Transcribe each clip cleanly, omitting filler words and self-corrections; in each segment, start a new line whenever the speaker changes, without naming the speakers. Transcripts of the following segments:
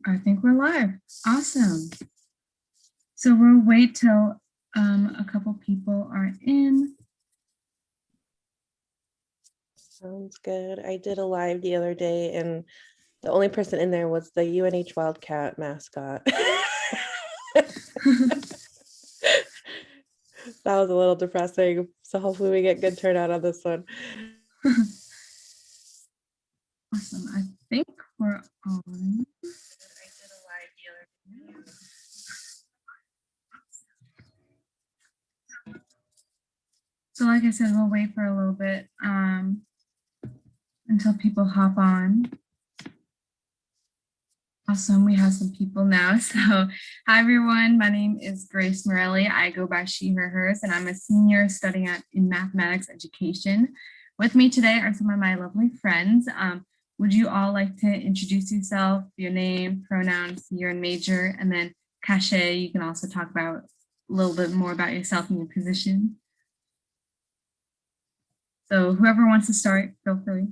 I think we're live. Awesome. So we'll wait till a couple people are in.
Sounds good. I did a live the other day and the only person in there was the UNH Wildcat mascot. That was a little depressing. So hopefully we get good turnout on this one.
Awesome. I think we're on. So like I said, we'll wait for a little bit until people hop on. Awesome, we have some people now. So hi everyone, my name is Grace Morelli. I go by she, her, hers, and I'm a senior studying in mathematics education. With me today are some of my lovely friends. Would you all like to introduce yourself, your name, pronouns, year and major, and then Cachet, you can also talk about a little bit more about yourself and your position. So whoever wants to start, feel free.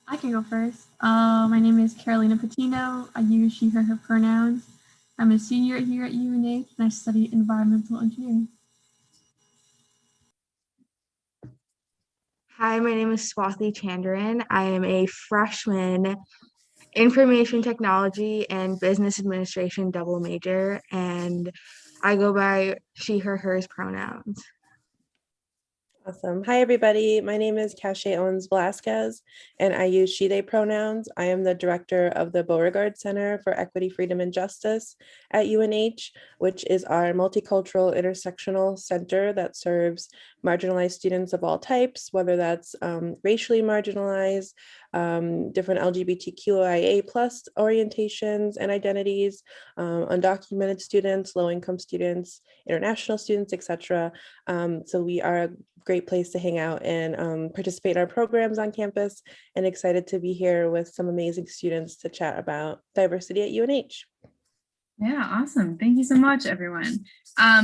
I can go first. My name is Carolina Patino. I use she, her pronouns. I'm a senior here at UNH and I study environmental engineering.
Hi, my name is Swathi Chandran. I am a freshman information technology and business administration double major, and I go by she, her, hers pronouns.
Awesome. Hi, everybody. My name is Cachet Owens Velasquez, and I use she, they pronouns. I am the director of the Beauregard Center for Equity, Freedom, and Justice at UNH, which is our multicultural intersectional center that serves marginalized students of all types, whether that's racially marginalized, different LGBTQIA plus orientations and identities, undocumented students, low-income students, international students, etc. So we are a great place to hang out and participate in our programs on campus, and excited to be here with some amazing students to chat about diversity at UNH.
Yeah, awesome. Thank you so much, everyone.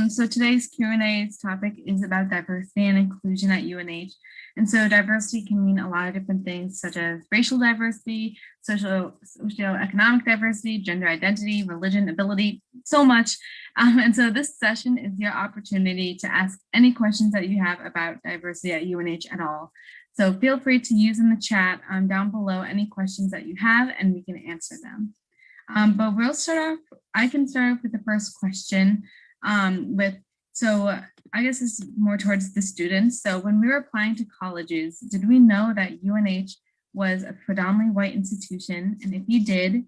So today's Q&A topic is about diversity and inclusion at UNH. And so diversity can mean a lot of different things, such as racial diversity, socioeconomic diversity, gender identity, religion, ability, so much. And so this session is your opportunity to ask any questions that you have about diversity at UNH at all. So feel free to use in the chat down below any questions that you have, and we can answer them. But we'll start off, I can start off with the first question so I guess it's more towards the students. So when we were applying to colleges, did we know that UNH was a predominantly white institution? And if you did,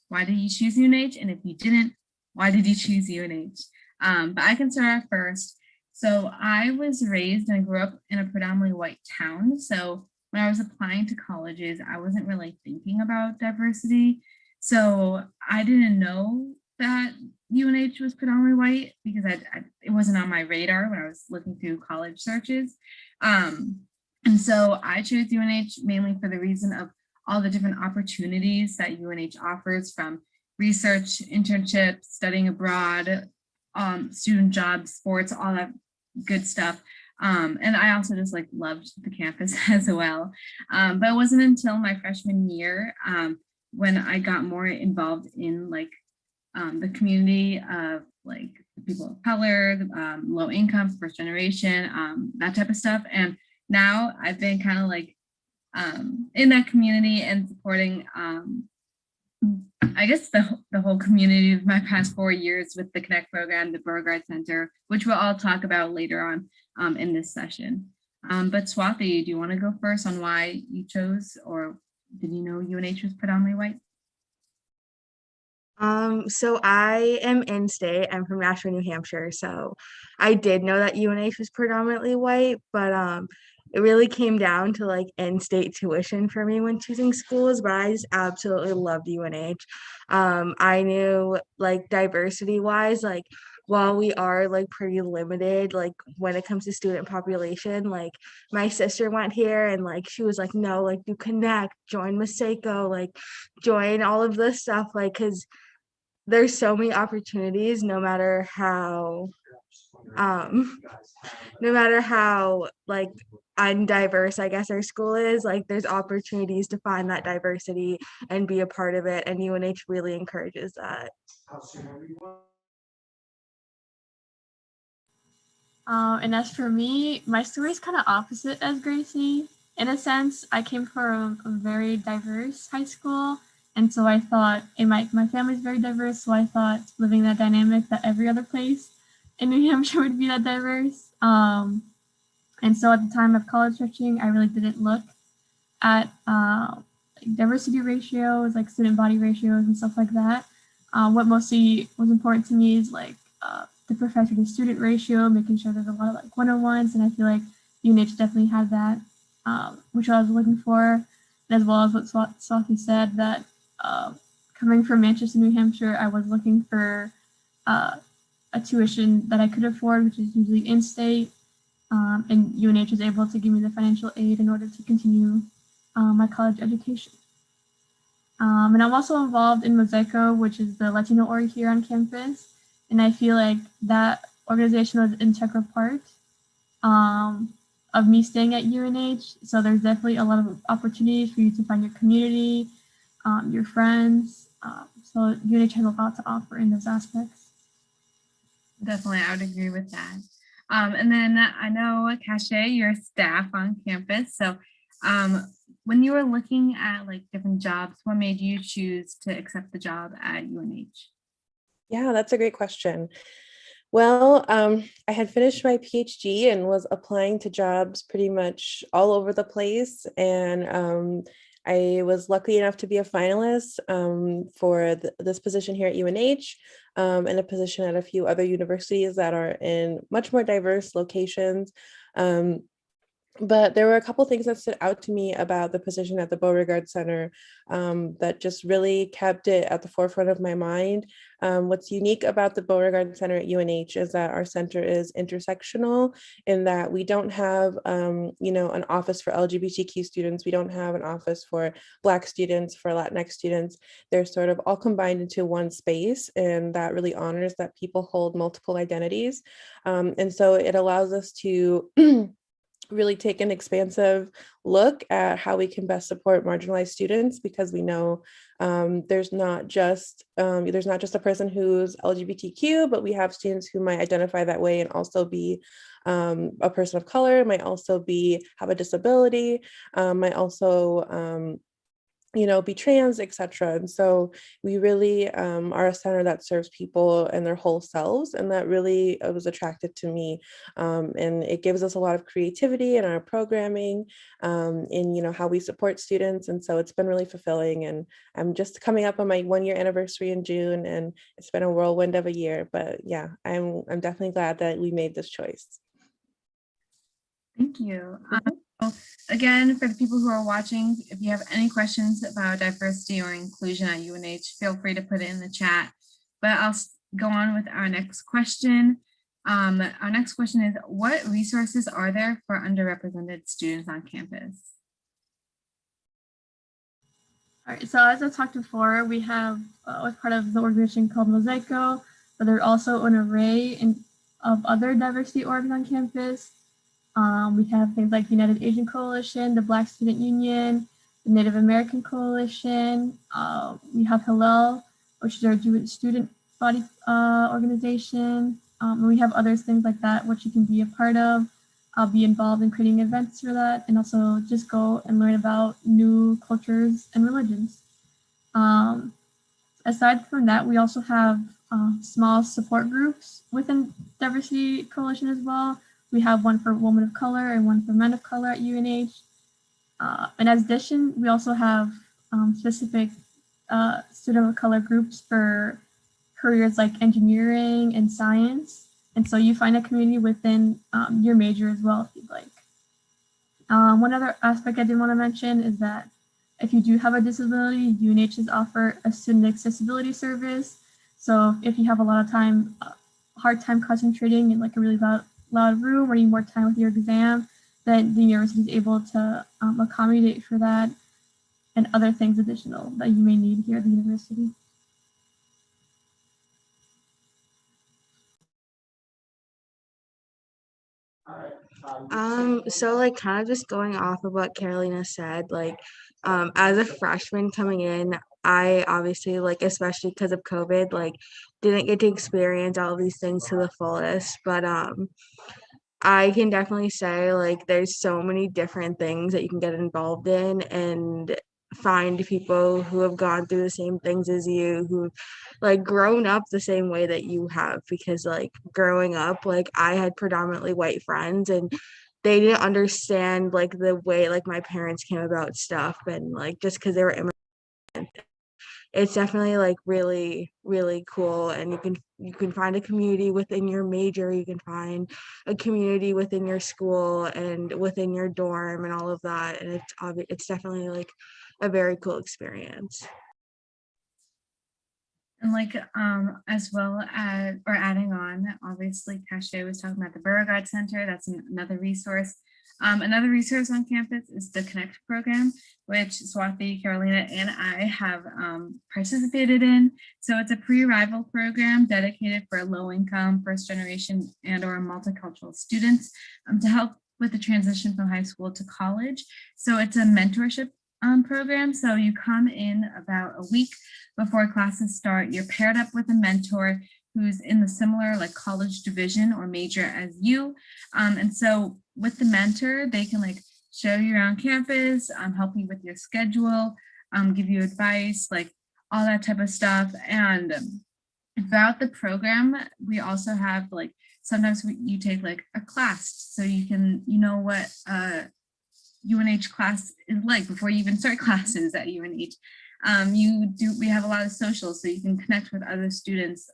why did you choose UNH? And if you didn't, why did you choose UNH? But I can start off first. So I was raised and I grew up in a predominantly white town. So when I was applying to colleges, I wasn't really thinking about diversity. So I didn't know that UNH was predominantly white because it wasn't on my radar when I was looking through college searches. And so I chose UNH mainly for the reason of all the different opportunities that UNH offers, from research, internships, studying abroad, student jobs, sports, all that good stuff. And I also just loved the campus as well. But it wasn't until my freshman year when I got more involved in the community of people of color, low income, first generation, that type of stuff. And now I've been kind of in that community and supporting, I guess the whole community of my past 4 years with the Connect program, the Beauregard Center, which we'll all talk about later on in this session. But Swathi, do you want to go first on why you chose, or did you know UNH was predominantly white?
So I am in-state. I'm from Nashua, New Hampshire. So I did know that UNH was predominantly white, but it really came down to in-state tuition for me when choosing schools. But I just absolutely loved UNH. I knew diversity-wise, while we are pretty limited when it comes to student population, my sister went here and she was like, no, do Connect, join Maseko, join all of this stuff, because there's so many opportunities, no matter how undiverse I guess our school is, like there's opportunities to find that diversity and be a part of it, and UNH really encourages that.
And as for me, my story is kind of opposite as Gracie. In a sense, I came from a very diverse high school. And so I thought, and my family's very diverse, so I thought living that dynamic that every other place in New Hampshire would be that diverse. And so at the time of college searching, I really didn't look at diversity ratios, like student body ratios and stuff like that. What mostly was important to me is like the professor to student ratio, making sure there's a lot of like one-on-ones, and I feel like UNH definitely had that, which I was looking for, as well as what Swati said, that coming from Manchester, New Hampshire, I was looking for a tuition that I could afford, which is usually in-state, and UNH was able to give me the financial aid in order to continue my college education. And I'm also involved in Mosaico, which is the Latino org here on campus. And I feel like that organization was an integral part of me staying at UNH. So there's definitely a lot of opportunities for you to find your community, your friends. So UNH has a lot to offer in those aspects.
Definitely, I would agree with that. And then I know, Cache, you're staff on campus. So when you were looking at like different jobs, what made you choose to accept the job at UNH?
Yeah, that's a great question. Well, I had finished my PhD and was applying to jobs pretty much all over the place. And I was lucky enough to be a finalist for this position here at UNH, and a position at a few other universities that are in much more diverse locations. But there were a couple things that stood out to me about the position at the Beauregard Center that just really kept it at the forefront of my mind. What's unique about the Beauregard Center at UNH is that our center is intersectional, in that we don't have, an office for LGBTQ students. We don't have an office for Black students, for Latinx students. They're sort of all combined into one space, and that really honors that people hold multiple identities. And so it allows us to really take an expansive look at how we can best support marginalized students, because we know there's not just a person who's LGBTQ, but we have students who might identify that way and also be a person of color, might also have a disability, might also be trans, etc. And so we really are a center that serves people and their whole selves, and that really was attractive to me. And it gives us a lot of creativity in our programming, in how we support students. And so it's been really fulfilling. And I'm just coming up on my 1-year anniversary in June, and it's been a whirlwind of a year. But yeah, I'm definitely glad that we made this choice.
Thank you. Again, for the people who are watching, if you have any questions about diversity or inclusion at UNH, feel free to put it in the chat. But I'll go on with our next question. Our next question is, what resources are there for underrepresented students on campus?
All right, so as I talked before, we have, as part of the organization called Mosaico, but there's also an array of other diversity orgs on campus. We have things like the United Asian Coalition, the Black Student Union, the Native American Coalition. We have Hillel, which is our student body organization. And we have other things like that, which you can be a part of. I'll be involved in creating events for that, and also just go and learn about new cultures and religions. Aside from that, we also have small support groups within Diversity Coalition as well. We have one for women of color and one for men of color at UNH. In addition, we also have specific student of color groups for careers like engineering and science. And so you find a community within your major as well, if you'd like. One other aspect I did want to mention is that if you do have a disability, UNHs offer a student accessibility service. So if you have a lot of time, hard time concentrating in like a really loud room, or need more time with your exam, then the university is able to accommodate for that and other things additional that you may need here at the university.
So like kind of just going off of what Carolina said, like as a freshman coming in, I obviously like especially because of COVID, like didn't get to experience all of these things to the fullest, but I can definitely say like there's so many different things that you can get involved in and find people who have gone through the same things as you, who like grown up the same way that you have, because like growing up, like I had predominantly white friends and they didn't understand like the way like my parents came about stuff, and like just because they were it's definitely like really really cool, and you can find a community within your major, you can find a community within your school and within your dorm and all of that, and it's definitely like a very cool experience.
And like as well as or adding on, obviously Cache was talking about the Beauregard Center. That's another resource. Another resource on campus is the Connect program, which Swati, Carolina, and I have participated in. So it's a pre-arrival program dedicated for low-income, first-generation, and/or multicultural students to help with the transition from high school to college. So it's a mentorship program. So you come in about a week before classes start. You're paired up with a mentor who's in the similar like college division or major as you. And so with the mentor, they can like show you around campus, help you with your schedule, give you advice, like all that type of stuff. And throughout the program, we also have like sometimes you take like a class so you can, you know what UNH class is like before you even start classes at UNH. We have a lot of socials so you can connect with other students.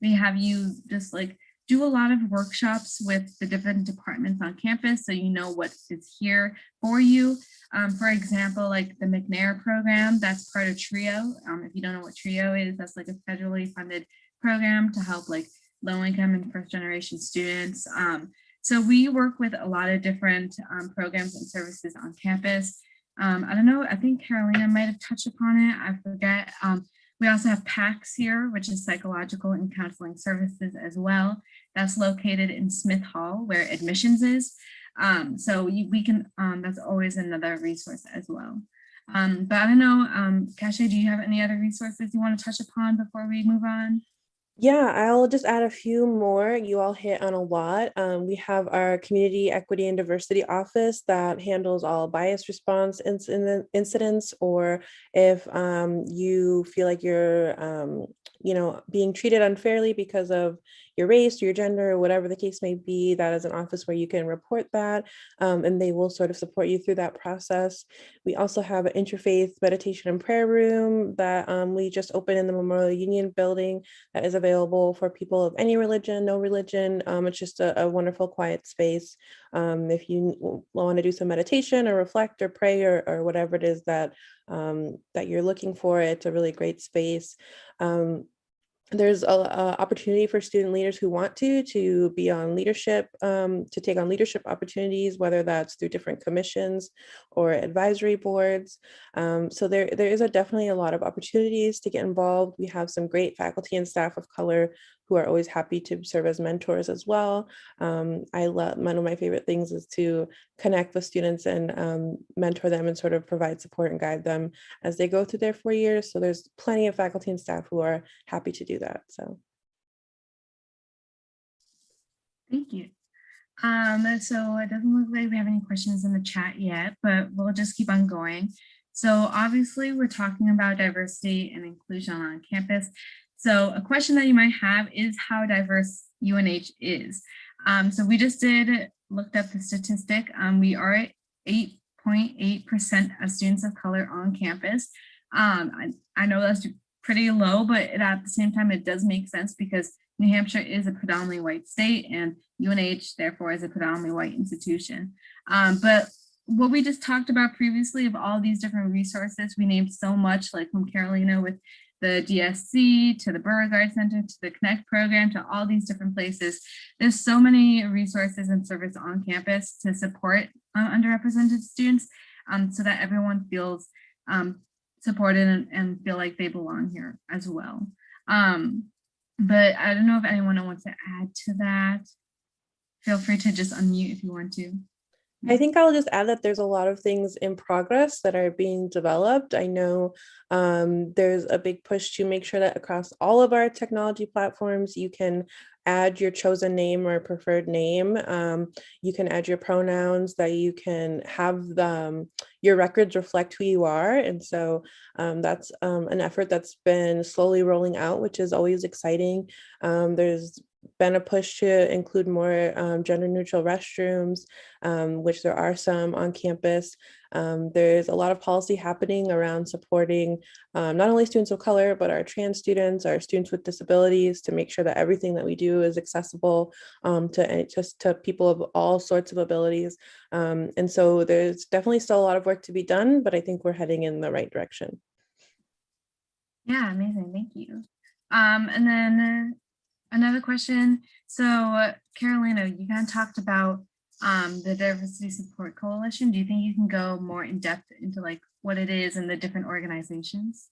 We have you just like do a lot of workshops with the different departments on campus so you know what is here for you. For example, like the McNair program, that's part of TRIO. If you don't know what TRIO is, that's like a federally funded program to help like low income and first generation students. So we work with a lot of different programs and services on campus. I don't know, I think Carolina might have touched upon it, I forget. We also have PACS here, which is psychological and counseling services as well. That's located in Smith Hall where admissions is. We can, that's always another resource as well. But I don't know, Cache, do you have any other resources you want to touch upon before we move on?
Yeah, I'll just add a few more. You all hit on a lot. We have our Community Equity and Diversity Office that handles all bias response incidents, or if you feel like you're, being treated unfairly because of your race or your gender or whatever the case may be, that is an office where you can report that, and they will sort of support you through that process. We also have an interfaith meditation and prayer room that we just opened in the Memorial Union building that is available for people of any religion, no religion. It's just a wonderful, quiet space. If you want to do some meditation or reflect or pray or whatever it is that that you're looking for, it's a really great space. There's a opportunity for student leaders who want to be on leadership, to take on leadership opportunities, whether that's through different commissions or advisory boards. So there is definitely a lot of opportunities to get involved. We have some great faculty and staff of color who are always happy to serve as mentors as well. I love, one of my favorite things is to connect with students and mentor them and sort of provide support and guide them as they go through their 4 years. So there's plenty of faculty and staff who are happy to do that. So
Thank you. So it doesn't look like we have any questions in the chat yet, but we'll just keep on going. So obviously we're talking about diversity and inclusion on campus. So a question that you might have is how diverse UNH is. So we just looked up the statistic. We are at 8.8% of students of color on campus. I know that's pretty low, but at the same time, it does make sense because New Hampshire is a predominantly white state and UNH therefore is a predominantly white institution. But what we just talked about previously of all these different resources, we named so much, like from Carolina with the DSC to the Beauregard Center to the Connect program to all these different places. There's so many resources and service on campus to support underrepresented students so that everyone feels supported and feel like they belong here as well. But I don't know if anyone wants to add to that. feel free to just unmute if you want to.
I think I'll just add that there's a lot of things in progress that are being developed. I know there's a big push to make sure that across all of our technology platforms, you can add your chosen name or preferred name. You can add your pronouns, that you can have your records reflect who you are. And so that's an effort that's been slowly rolling out, which is always exciting. There's been a push to include more gender neutral restrooms, which there are some on campus. There's a lot of policy happening around supporting not only students of color, but our trans students, our students with disabilities, to make sure that everything that we do is accessible to people of all sorts of abilities. And so there's definitely still a lot of work to be done, but I think we're heading in the right direction.
Yeah, amazing. Thank you. And then another question. So Carolina, you kind of talked about the Diversity Support Coalition. Do you think you can go more in depth into like what it is and the different organizations?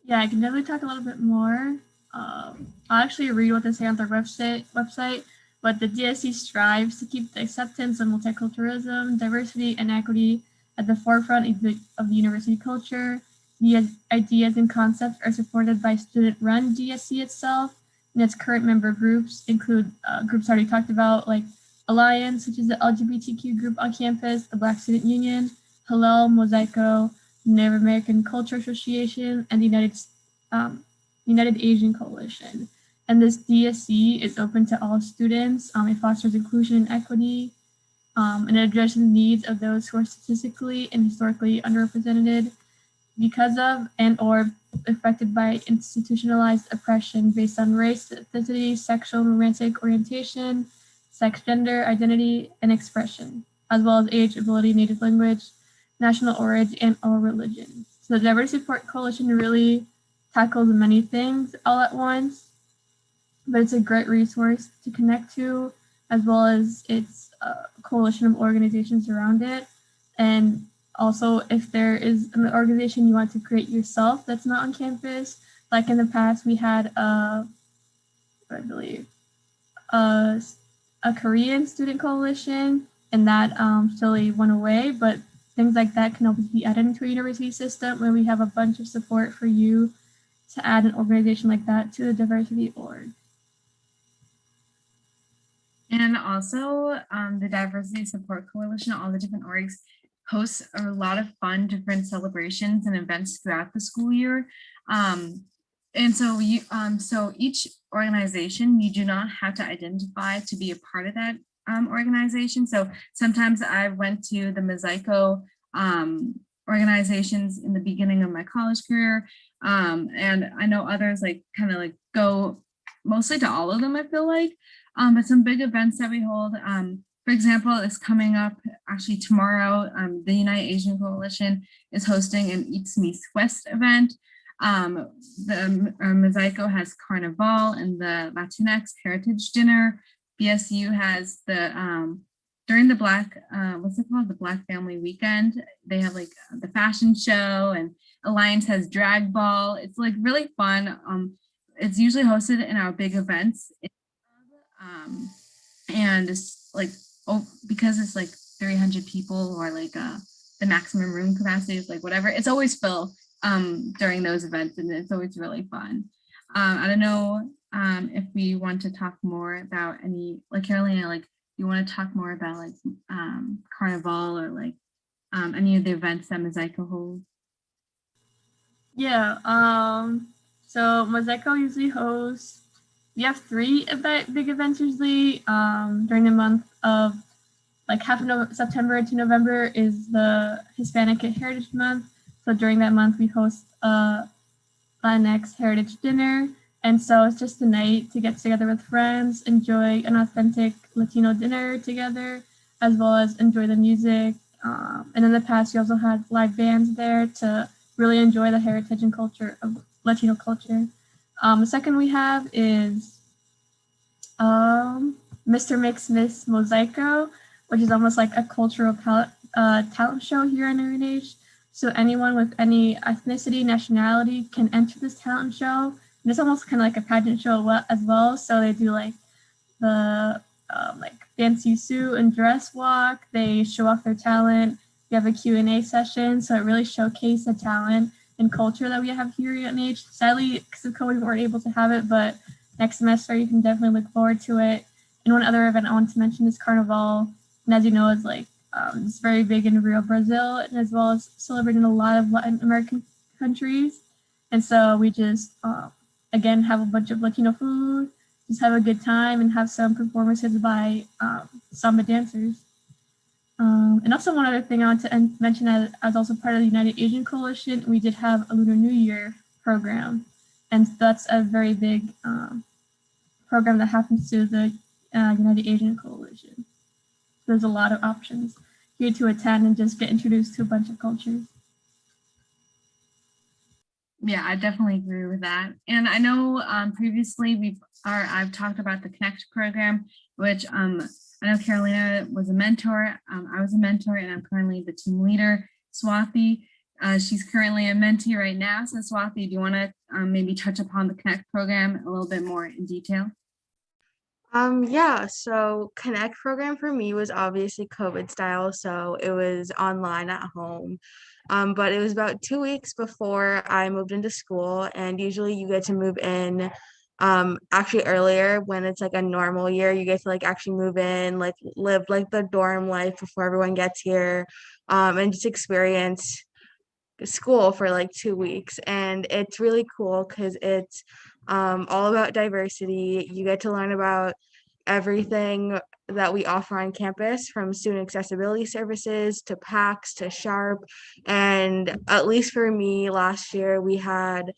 Yeah, I can definitely talk a little bit more. I'll actually read what they say on their website, but the DSC strives to keep the acceptance of multiculturalism, diversity, and equity at the forefront of the university culture. The ideas and concepts are supported by student-run DSC itself, and its current member groups include groups already talked about, like Alliance, which is the LGBTQ group on campus, the Black Student Union, Hillel, Mosaico, Native American Culture Association, and the United Asian Coalition. And this DSC is open to all students. It fosters inclusion and equity, and it addresses the needs of those who are statistically and historically underrepresented because of and or affected by institutionalized oppression based on race, ethnicity, sexual and romantic orientation, sex, gender, identity, and expression, as well as age, ability, native language, national origin, and or religion. So the Diversity Support Coalition really tackles many things all at once, but it's a great resource to connect to, as well as its coalition of organizations around it. And also, if there is an organization you want to create yourself that's not on campus, like in the past, we had, I believe, a Korean student coalition, and that slowly went away, but things like that can always be added into a university system where we have a bunch of support for you to add an organization like that to the diversity org.
And also the Diversity Support Coalition, all the different orgs hosts a lot of fun different celebrations and events throughout the school year. And so so each organization, you do not have to identify to be a part of that organization. So sometimes I went to the Mosaico organizations in the beginning of my college career. And I know others like kind of like go mostly to all of them, I feel like. But some big events that we hold, for example, is coming up actually tomorrow. The United Asian Coalition is hosting an Eats Meets West event. The Mosaico has Carnival and the Latinx Heritage Dinner. BSU has the during the Black, what's it called? The Black Family Weekend. They have like the fashion show, and Alliance has drag ball. It's like really fun. It's usually hosted in our big events. And it's like, because it's like 300 people, or like the maximum room capacity is like whatever, it's always full during those events, and it's always really fun. I don't know if we want to talk more about any, like Carolina, like you want to talk more about like Carnival or like any of the events that Mosaico holds?
Yeah, so Mosaico usually hosts, we have 3 big events usually during the month of, like half of September to November is the Hispanic Heritage Month. So during that month, we host a Latinx Heritage Dinner. And so it's just a night to get together with friends, enjoy an authentic Latino dinner together, as well as enjoy the music. And in the past, we also had live bands there to really enjoy the heritage and culture of Latino culture. The second we have is Mr. Mix Miss Mosaico, which is almost like a cultural talent show here in UNH. So anyone with any ethnicity, nationality can enter this talent show. And it's almost kind of like a pageant show as well. So they do like the like fancy suit and dress walk. They show off their talent. We have a Q&A session, so it really showcased the talent and culture that we have here at UNH. Sadly, because of COVID, we weren't able to have it, but next semester you can definitely look forward to it. And one other event I want to mention is Carnival, and as you know, it's like it's very big in Rio, Brazil, and as well as celebrated in a lot of Latin American countries. And so we just again have a bunch of Latino food, just have a good time, and have some performances by samba dancers. And also one other thing I want to mention, as also part of the United Asian Coalition, we did have a Lunar New Year program, and that's a very big program that happens to the United Asian Coalition. There's a lot of options here to attend and just get introduced to a bunch of cultures.
Yeah, I definitely agree with that. And I know previously I've talked about the Connect program, which I know Carolina was a mentor. I was a mentor, and I'm currently the team leader. Swathi, she's currently a mentee right now. So Swathi, do you want to maybe touch upon the Connect program a little bit more in detail?
Yeah, so Connect program for me was obviously COVID style, so it was online at home. But it was about 2 weeks before I moved into school, and usually you get to move in actually earlier when it's like a normal year. You get to like actually move in, like live like the dorm life before everyone gets here, and just experience school for like 2 weeks. And it's really cool because it's all about diversity. You get to learn about everything that we offer on campus, from student accessibility services to PACS to SHARP. And at least for me, last year we had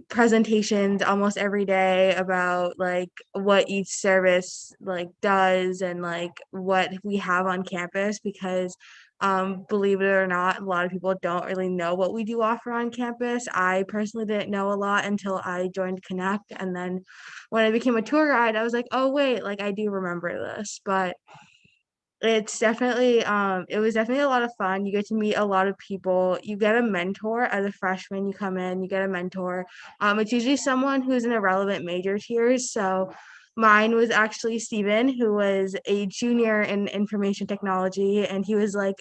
presentations almost every day about like what each service like does and like what we have on campus, because believe it or not, a lot of people don't really know what we do offer on campus. I personally didn't know a lot until I joined Connect, and then when I became a tour guide, I was like, oh wait, like I do remember this. But it's definitely it was definitely a lot of fun. You get to meet a lot of people. You get a mentor as a freshman. You come in, you get a mentor. It's usually someone who's in a relevant major to yours. So mine was actually Steven, who was a junior in information technology, and he was like,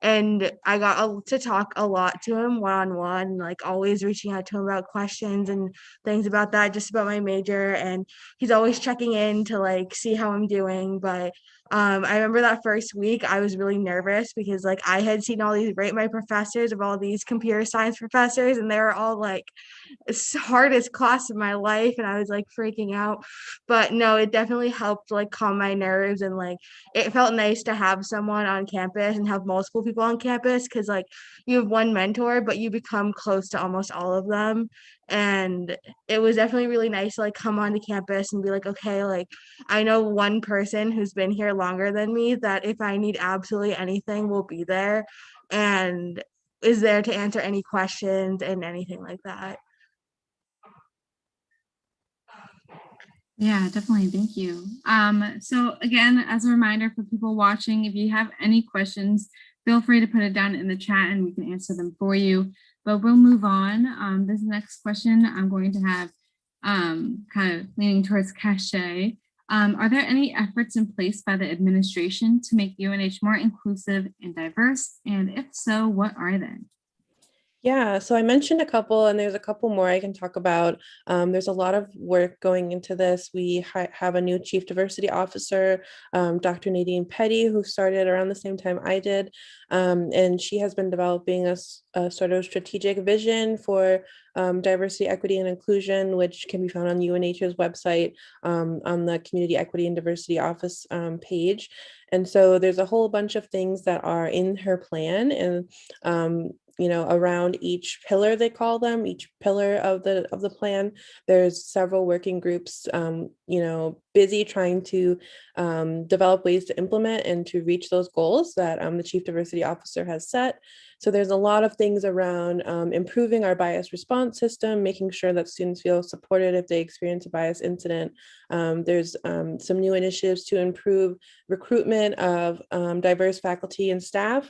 and I got to talk a lot to him one-on-one, like always reaching out to him about questions and things about that, just about my major. And he's always checking in to like see how I'm doing. But I remember that first week I was really nervous because like I had seen all these rate my professors of all these computer science professors, and they were all like hardest class of my life, and I was like freaking out. But no, it definitely helped like calm my nerves, and like it felt nice to have someone on campus and have multiple people on campus, because like you have one mentor but you become close to almost all of them. And it was definitely really nice to like come onto campus and be like, okay, like I know one person who's been here longer than me that if I need absolutely anything will be there and is there to answer any questions and anything like that.
Yeah, definitely. Thank you. So again, as a reminder for people watching, if you have any questions, feel free to put it down in the chat and we can answer them for you. But we'll move on. This next question I'm going to have kind of leaning towards Cachet. Are there any efforts in place by the administration to make UNH more inclusive and diverse? And if so, what are they?
Yeah, so I mentioned a couple, and there's a couple more I can talk about. There's a lot of work going into this. We have a new Chief Diversity Officer, Dr. Nadine Petty, who started around the same time I did. And she has been developing a sort of strategic vision for diversity, equity, and inclusion, which can be found on UNH's website on the Community Equity and Diversity Office page. And so there's a whole bunch of things that are in her plan, and around each pillar, they call them, each pillar of the plan, there's several working groups, busy trying to develop ways to implement and to reach those goals that the Chief Diversity Officer has set. So there's a lot of things around improving our bias response system, making sure that students feel supported if they experience a bias incident. There's some new initiatives to improve recruitment of diverse faculty and staff.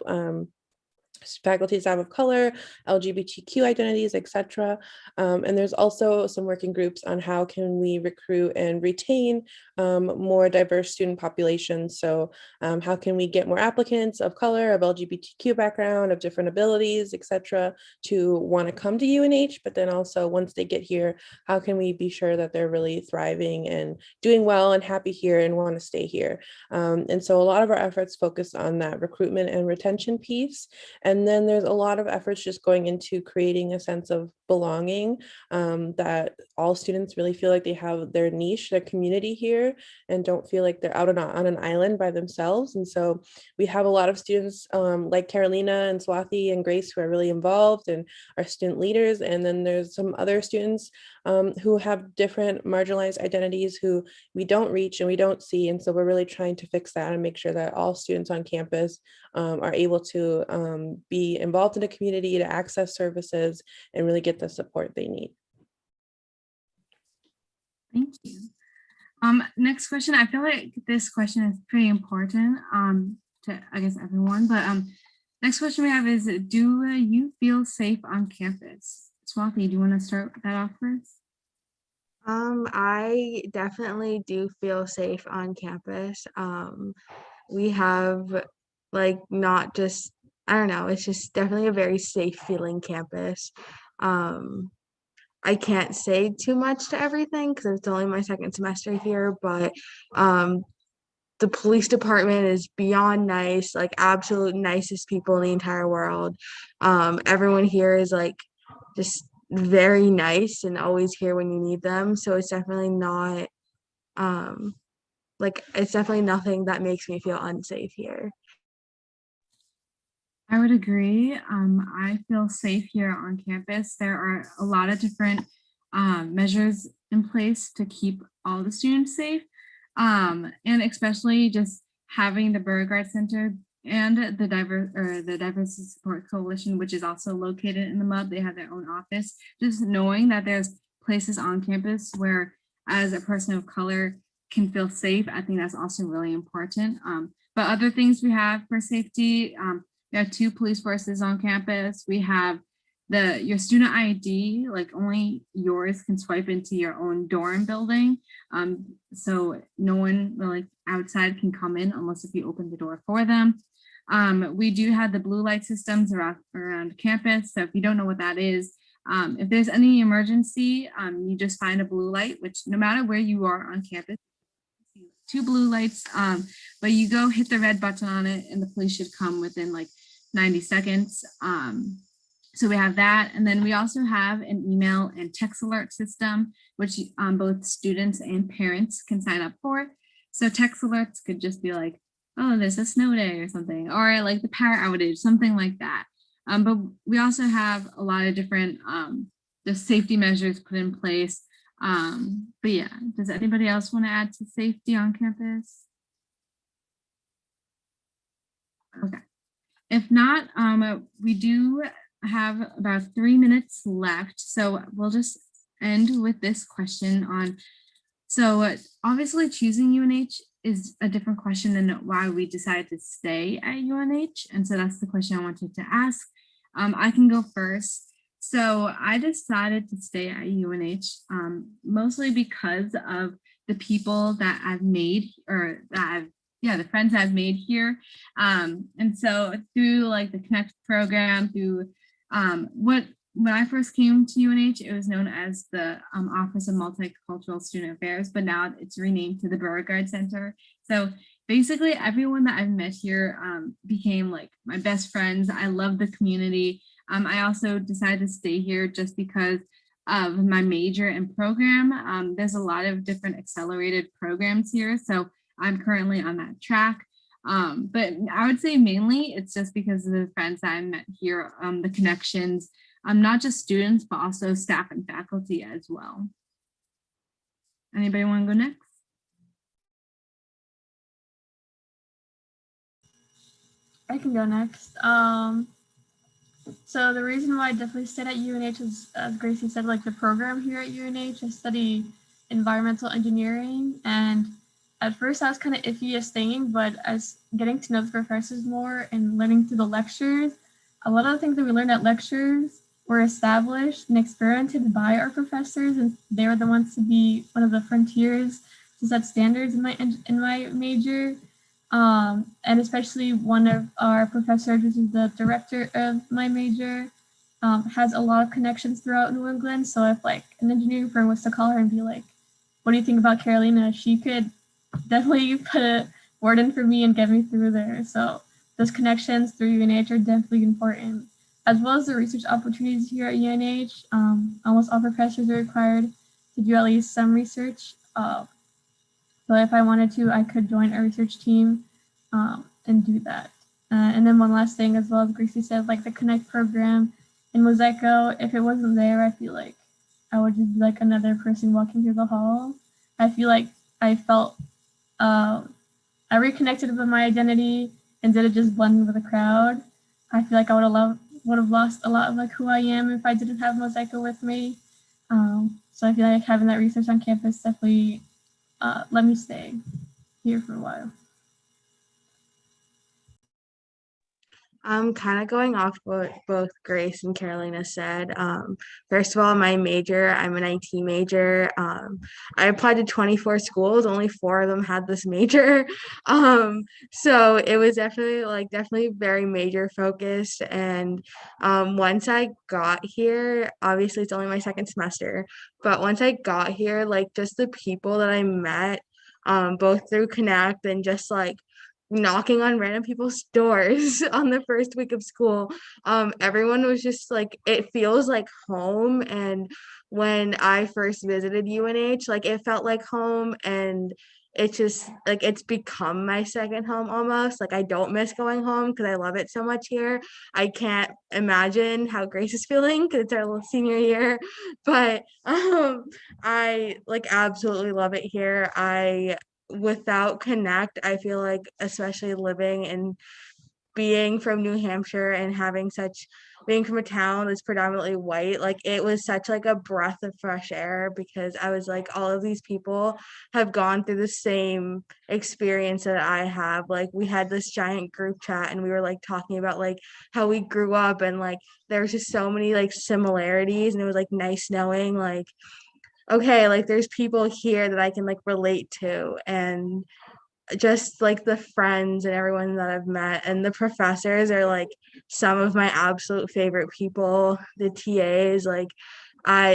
faculty, staff of color, LGBTQ identities, etc. And there's also some working groups on how can we recruit and retain more diverse student populations. So how can we get more applicants of color, of LGBTQ background, of different abilities, etc., to want to come to UNH, but then also once they get here, how can we be sure that they're really thriving and doing well and happy here and want to stay here? And so a lot of our efforts focus on that recruitment and retention piece. And then there's a lot of efforts just going into creating a sense of belonging, that all students really feel like they have their niche, their community here, and don't feel like they're out on an island by themselves. And so we have a lot of students like Carolina and Swathi and Grace who are really involved and are student leaders. And then there's some other students who have different marginalized identities who we don't reach and we don't see. And so we're really trying to fix that and make sure that all students on campus are able to be involved in the community, to access services, and really get the support they need.
Thank you. Next question. I feel like this question is pretty important to, I guess, everyone. But next question we have is, do you feel safe on campus? Swathi, do you want to start that off first?
I definitely do feel safe on campus. We have like not just, I don't know, it's just definitely a very safe feeling campus. I can't say too much to everything because it's only my second semester here, but the police department is beyond nice, like absolute nicest people in the entire world. Everyone here is like just very nice and always here when you need them. So it's definitely not it's definitely nothing that makes me feel unsafe here.
I would agree. I feel safe here on campus. There are a lot of different measures in place to keep all the students safe. And especially just having the Beauregard Center and the Diversity Support Coalition, which is also located in the MUB. They have their own office. Just knowing that there's places on campus where, as a person of color, can feel safe, I think that's also really important. But other things we have for safety, we have 2 police forces on campus. We have your student ID, like only yours can swipe into your own dorm building. So no one like outside can come in unless if you open the door for them. We do have the blue light systems around campus. So if you don't know what that is, if there's any emergency, you just find a blue light, which no matter where you are on campus, 2 blue lights, but you go hit the red button on it and the police should come within like 90 seconds. So we have that. And then we also have an email and text alert system, which both students and parents can sign up for. So text alerts could just be like, oh, there's a snow day or something, or like the power outage, something like that. But we also have a lot of different just safety measures put in place. But yeah, does anybody else want to add to safety on campus? Okay. If not, we do have about 3 minutes left. So we'll just end with this question on, so obviously choosing UNH is a different question than why we decided to stay at UNH. And so that's the question I wanted to ask. I can go first. So I decided to stay at UNH mostly because of the people that I've made, or that the friends I've made here. And so through like the Connect program, through when I first came to UNH, it was known as the Office of Multicultural Student Affairs, but now it's renamed to the Beauregard Center. So basically everyone that I've met here became like my best friends. I love the community. I also decided to stay here just because of my major and program. There's a lot of different accelerated programs here. So I'm currently on that track. But I would say mainly it's just because of the friends that I met here, the connections, not just students, but also staff and faculty as well. Anybody want to go next?
I can go next. So the reason why I definitely stayed at UNH is, as Gracie said, like the program here at UNH, I study environmental engineering. And at first I was kind of iffy at staying, but as getting to know the professors more and learning through the lectures, a lot of the things that we learned at lectures were established and experimented by our professors, and they were the ones to be one of the frontiers to set standards in my major. And especially one of our professors, which is the director of my major, has a lot of connections throughout New England. So if like an engineering firm was to call her and be like, "What do you think about Carolina?" she could definitely put a word in for me and get me through there. So those connections through UNH are definitely important, as well as the research opportunities here at UNH. Almost all professors are required to do at least some research. But if I wanted to, I could join a research team and do that. And then one last thing, as well as Gracie said, like the Connect program in Mosaico, if it wasn't there, I feel like I would just be like another person walking through the hall. I feel like I felt I reconnected with my identity instead of just blending with the crowd. I feel like I would have lost a lot of like who I am if I didn't have Mosaico with me. So I feel like having that research on campus definitely let me stay here for a while.
I'm kind of going off what both Grace and Carolina said. First of all, my major, I'm an IT major. I applied to 24 schools, only 4 of them had this major. So it was definitely very major focused. And once I got here, obviously it's only my second semester, but once I got here, like just the people that I met, both through Connect and just like knocking on random people's doors on the first week of school. Everyone was just like, it feels like home. And when I first visited UNH, like it felt like home, and it's just like it's become my second home almost. Like I don't miss going home because I love it so much here. I can't imagine how Grace is feeling because it's our little senior year, but I like absolutely love it here. I Without Connect, I feel like, especially living and being from New Hampshire and being from a town that's predominantly white, like it was such like a breath of fresh air, because I was like, all of these people have gone through the same experience that I have. Like we had this giant group chat and we were like talking about like how we grew up, and like there was just so many like similarities, and it was like nice knowing like, okay, like there's people here that I can like relate to. And just like the friends and everyone that I've met, and the professors are like some of my absolute favorite people. The TAs, like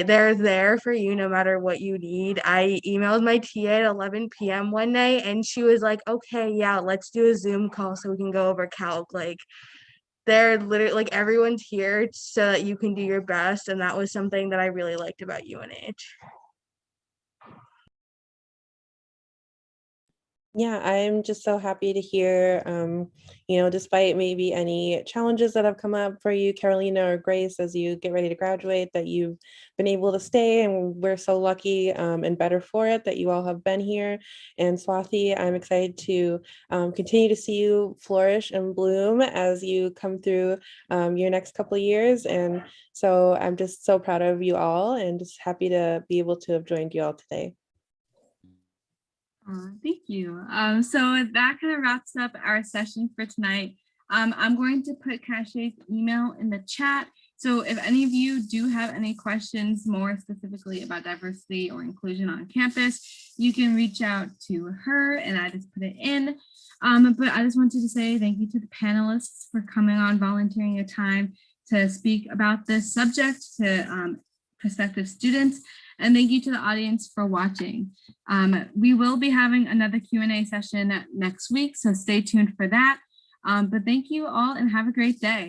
they're there for you no matter what you need. I emailed my TA at 11 p.m. one night and she was like, okay, yeah, let's do a Zoom call so we can go over calc. Like they're literally like everyone's here so that you can do your best. And that was something that I really liked about UNH.
Yeah, I'm just so happy to hear, despite maybe any challenges that have come up for you, Carolina or Grace, as you get ready to graduate, that you've been able to stay. And we're so lucky and better for it that you all have been here. And Swathi, I'm excited to continue to see you flourish and bloom as you come through your next couple of years. And so I'm just so proud of you all and just happy to be able to have joined you all today.
Thank you. So that kind of wraps up our session for tonight. I'm going to put Cashay's email in the chat. So if any of you do have any questions more specifically about diversity or inclusion on campus, you can reach out to her and I just put it in. But I just wanted to say thank you to the panelists for coming on, volunteering your time to speak about this subject to prospective students. And thank you to the audience for watching. We will be having another Q&A session next week, so stay tuned for that. But thank you all and have a great day.